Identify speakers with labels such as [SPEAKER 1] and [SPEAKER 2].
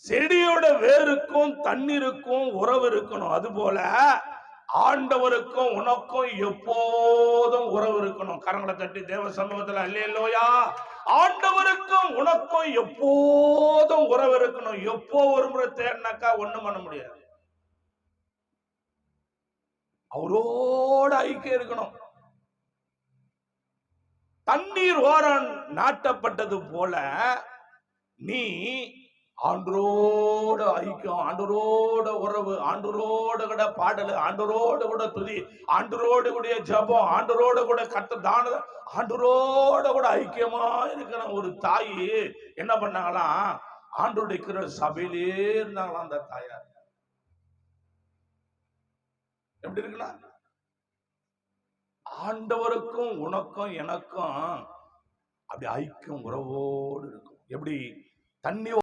[SPEAKER 1] செடியோட வேருக்கும் தண்ணீருக்கும் உறவு இருக்கணும். அது போல ஆண்டவருக்கும் உனக்கும் எப்போதும் உறவு இருக்கணும். கரங்களை தட்டி தேவ சமூகத்துல அல்லேலூயா. ஆண்டவருக்கும் உனக்கும் எப்போதும் உறவு இருக்கணும். எப்போ ஒரு முறை தேடினாக்கா ஒண்ணும் பண்ண முடியாது. அவரோட ஐக்கியம் இருக்கணும். தண்ணீர் ஓரம் நாட்டப்பட்டது போல நீ ஆண்டரோட ஐக்கியம், ஆண்டரோட உறவு, ஆண்டரோட கூட பாடல், ஆண்டரோட கூட துதி, ஆண்டரோட கூட ஜபம், ஆண்டரோட கூட கத்த தான, ஆண்டரோட கூட ஐக்கியமா இருக்கிற ஒரு தாய் என்ன பண்ணாங்களாம், ஆண்டோட சபையிலே இருந்தாங்களாம். அந்த தாயார் எப்படி இருக்கலாம்? ஆண்டவருக்கும் உனக்கும் எனக்கும் அப்படி ஐக்கியம் உறவோடு இருக்கும். எப்படி தண்ணி